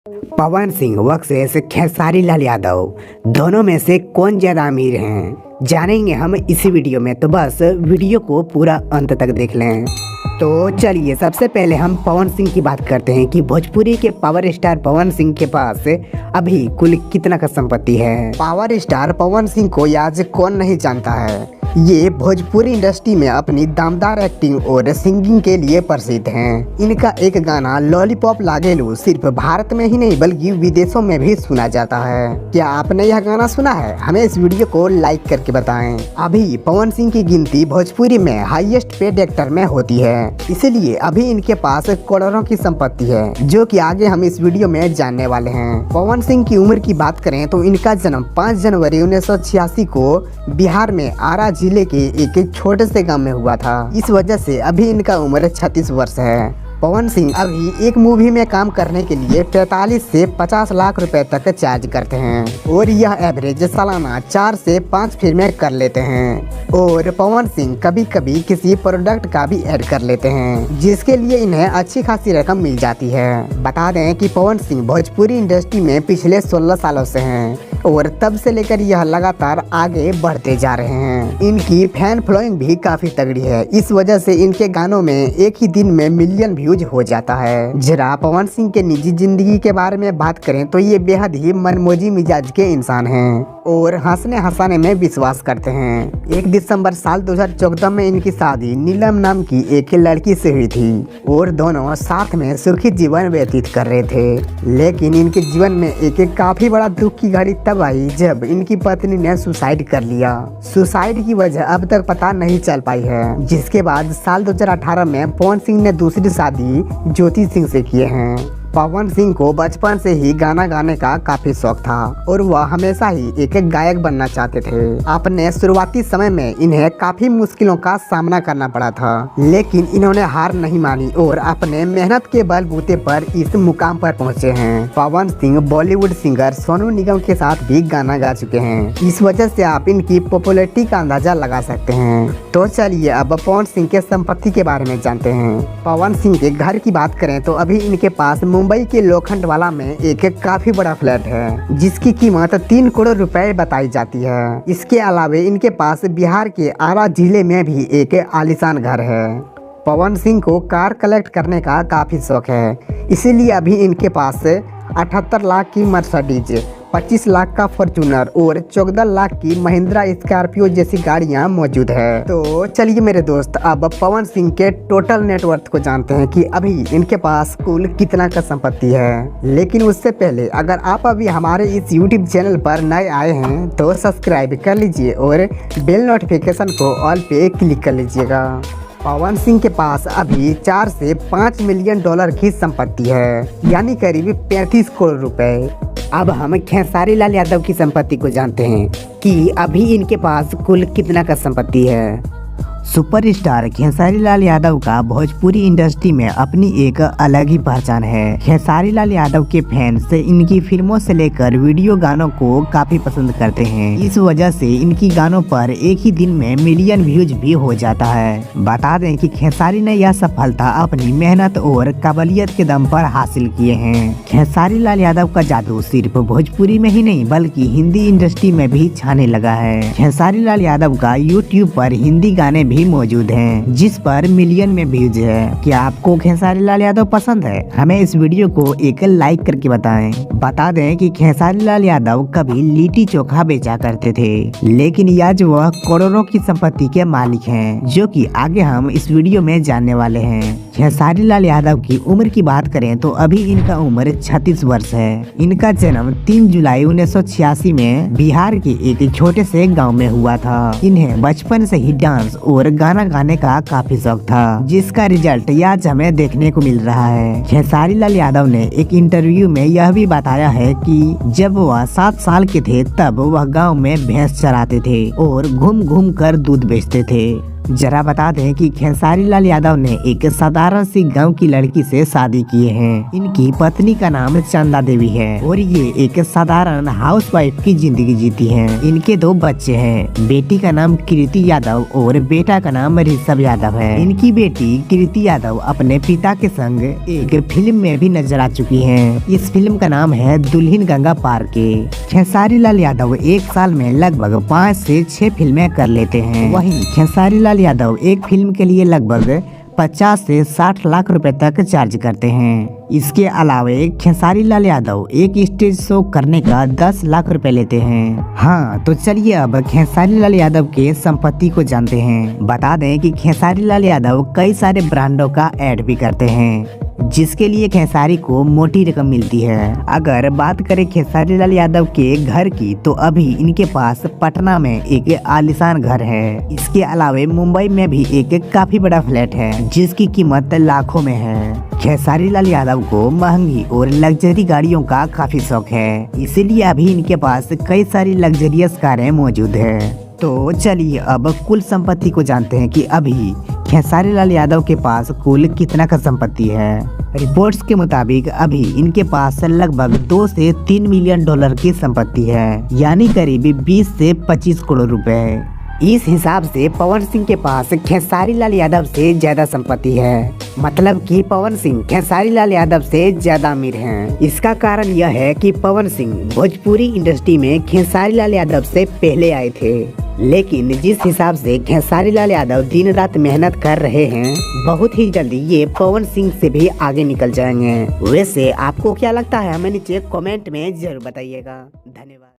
Pawan Singh versus Khesari Lal Yadav, दोनों में से कौन ज्यादा अमीर हैं जानेंगे हम इसी वीडियो में। तो बस वीडियो को पूरा अंत तक देख लें। तो चलिए सबसे पहले हम पवन सिंह की बात करते हैं कि भोजपुरी के पावर स्टार पवन सिंह के पास अभी कुल कितना का संपत्ति है। पावर स्टार पवन सिंह को आज कौन नहीं जानता है। ये भोजपुरी इंडस्ट्री में अपनी दमदार एक्टिंग और सिंगिंग के लिए प्रसिद्ध हैं। इनका एक गाना लॉलीपॉप लागेलू सिर्फ भारत में ही नहीं बल्कि विदेशों में भी सुना जाता है। क्या आपने यह गाना सुना है? हमें इस वीडियो को लाइक करके बताएं। अभी पवन सिंह की गिनती भोजपुरी में हाईएस्ट पेड एक्टर में होती है, इसलिए अभी इनके पास करोड़ों की संपत्ति है, जो कि आगे हम इस वीडियो में जानने वाले हैं। पवन सिंह की उम्र की बात करें तो इनका जन्म 5 जनवरी 1986 को बिहार में आरा जिले के एक छोटे से गांव में हुआ था। इस वजह से अभी इनका उम्र 36 वर्ष है। पवन सिंह अभी एक मूवी में काम करने के लिए 45 से 50 लाख रुपए तक चार्ज करते हैं और यह एवरेज सालाना 4 से 5 फिल्में कर लेते हैं। और पवन सिंह कभी कभी किसी प्रोडक्ट का भी ऐड कर लेते हैं, जिसके लिए इन्हें अच्छी खासी रकम मिल जाती है। बता दें कि पवन सिंह भोजपुरी इंडस्ट्री में पिछले 16 सालों से हैं और तब से लेकर यह लगातार आगे बढ़ते जा रहे हैं। इनकी फैन फॉलोइंग भी काफी तगड़ी है। इस वजह से इनके गानों में एक ही दिन में मिलियन व्यूज हो जाता है। जरा पवन सिंह के निजी जिंदगी के बारे में बात करें तो ये बेहद ही मनमोजी मिजाज के इंसान हैं और हंसने हंसाने में विश्वास करते हैं। 1 दिसंबर साल 2014 में इनकी शादी नीलम नाम की एक लड़की से हुई थी और दोनों साथ में सुखी जीवन व्यतीत कर रहे थे। लेकिन इनके जीवन में एक काफी बड़ा दुख की घड़ी तब आई जब इनकी पत्नी ने सुसाइड कर लिया। सुसाइड की वजह अब तक पता नहीं चल पाई है, जिसके बाद साल 2018 में पवन सिंह ने दूसरी शादी ज्योति सिंह से किए हैं। पवन सिंह को बचपन से ही गाना गाने का काफी शौक था और वह हमेशा ही एक गायक बनना चाहते थे। अपने शुरुआती समय में इन्हें काफी मुश्किलों का सामना करना पड़ा था, लेकिन इन्होंने हार नहीं मानी और अपने मेहनत के बलबूते पर इस मुकाम पर पहुंचे हैं। पवन सिंह बॉलीवुड सिंगर सोनू निगम के साथ भी गाना गा चुके हैं। इस वजह से आप इनकी पॉपुलैरिटी का अंदाजा लगा सकते हैं। तो चलिए अब पवन सिंह के संपत्ति के बारे में जानते हैं। पवन सिंह के घर की बात करें तो अभी इनके पास मुंबई के लोखंडवाला में एक काफी बड़ा फ्लैट है, जिसकी कीमत 3 करोड़ रुपए बताई जाती है। इसके अलावा इनके पास बिहार के आरा जिले में भी एक आलीशान घर है। पवन सिंह को कार कलेक्ट करने का काफी शौक है, इसीलिए अभी इनके पास 78 लाख की मर्सिडीज, 25 लाख का फॉर्च्यूनर और 14 लाख की महिंद्रा स्कॉर्पियो जैसी गाड़ियां मौजूद है। तो चलिए मेरे दोस्त अब पवन सिंह के टोटल नेटवर्थ को जानते हैं कि अभी इनके पास कुल कितना का संपत्ति है। लेकिन उससे पहले अगर आप अभी हमारे इस YouTube चैनल पर नए आए हैं तो सब्सक्राइब कर लीजिए और बेल नोटिफिकेशन को ऑल पे क्लिक कर लीजिएगा। पवन सिंह के पास अभी 4 से 5 मिलियन डॉलर की संपत्ति है, यानी करीब 35 करोड़ रुपए। अब हम खेसारी लाल यादव की संपत्ति को जानते हैं कि अभी इनके पास कुल कितना का संपत्ति है। सुपरस्टार खेसारी लाल यादव का भोजपुरी इंडस्ट्री में अपनी एक अलग ही पहचान है। खेसारी लाल यादव के फैंस इनकी फिल्मों से लेकर वीडियो गानों को काफी पसंद करते हैं। इस वजह से इनकी गानों पर एक ही दिन में मिलियन व्यूज भी हो जाता है। बता दें कि खेसारी ने यह सफलता अपनी मेहनत और काबिलियत के दम पर हासिल किए हैं। खेसारी लाल यादव का जादू सिर्फ भोजपुरी में ही नहीं बल्कि हिंदी इंडस्ट्री में भी छाने लगा है। खेसारी लाल यादव का YouTube पर हिंदी गाने भी मौजूद हैं, जिस पर मिलियन में व्यूज है। क्या आपको खेसारी लाल यादव पसंद है? हमें इस वीडियो को एक लाइक करके बताएं। बता दें कि खेसारी लाल यादव कभी लिट्टी चोखा बेचा करते थे, लेकिन आज वह करोड़ों की संपत्ति के मालिक हैं, जो कि आगे हम इस वीडियो में जानने वाले हैं। खेसारी लाल यादव की उम्र की बात करें तो अभी इनका उम्र 36 वर्ष है। इनका जन्म 3 जुलाई 1986 में बिहार के एक छोटे से गाँव में हुआ था। इन्हें बचपन से ही डांस और गाना गाने का काफी शौक था, जिसका रिजल्ट आज हमें देखने को मिल रहा है। खेसारी लाल यादव ने एक इंटरव्यू में यह भी बताया है कि जब वह 7 साल के थे तब वह गांव में भैंस चराते थे और घूम घूम कर दूध बेचते थे। जरा बता दें कि खेसारी लाल यादव ने एक साधारण सी गांव की लड़की से शादी की है। इनकी पत्नी का नाम चंदा देवी है और ये एक साधारण हाउसवाइफ की जिंदगी जीती हैं। इनके 2 बच्चे हैं, बेटी का नाम कृति यादव और बेटा का नाम ऋषभ यादव है। इनकी बेटी कृति यादव अपने पिता के संग एक फिल्म में भी नजर आ चुकी हैं। इस फिल्म का नाम है दुल्हन गंगा पार के। खेसारी लाल यादव एक साल में लगभग 5 से 6 फिल्में कर लेते हैं। वहीं खेसारी लाल यादव एक फिल्म के लिए लगभग 50 से 60 लाख रुपए तक चार्ज करते हैं। इसके अलावा खेसारी लाल यादव एक स्टेज शो करने का 10 लाख रुपए लेते हैं। हाँ, तो चलिए अब खेसारी लाल यादव के संपत्ति को जानते हैं। बता दें कि खेसारी लाल यादव कई सारे ब्रांडों का ऐड भी करते हैं, जिसके लिए खेसारी को मोटी रकम मिलती है। अगर बात करें खेसारी लाल यादव के घर की, तो अभी इनके पास पटना में एक आलीशान घर है। इसके अलावा मुंबई में भी एक काफी बड़ा फ्लैट है, जिसकी कीमत लाखों में है। खेसारी लाल यादव को महंगी और लग्जरी गाड़ियों का काफी शौक है, इसीलिए अभी इनके पास कई सारी लग्जरियस कारें मौजूद है। तो चलिए अब कुल संपत्ति को जानते हैं कि अभी खेसारी लाल यादव के पास कुल कितना का संपत्ति है। रिपोर्ट्स के मुताबिक अभी इनके पास लगभग 2 से 3 मिलियन डॉलर की संपत्ति है, यानी करीब 20 से 25 करोड़ रुपए। इस हिसाब से पवन सिंह के पास खेसारी लाल यादव से ज्यादा संपत्ति है। मतलब कि पवन सिंह खेसारी लाल यादव से ज्यादा अमीर हैं। इसका कारण यह है कि पवन सिंह भोजपुरी इंडस्ट्री में खेसारी लाल यादव से पहले आए थे, लेकिन जिस हिसाब से खेसारी लाल यादव दिन रात मेहनत कर रहे हैं, बहुत ही जल्दी ये पवन सिंह से भी आगे निकल जाएंगे। वैसे आपको क्या लगता है, हमें नीचे कमेंट में जरूर बताइएगा। धन्यवाद।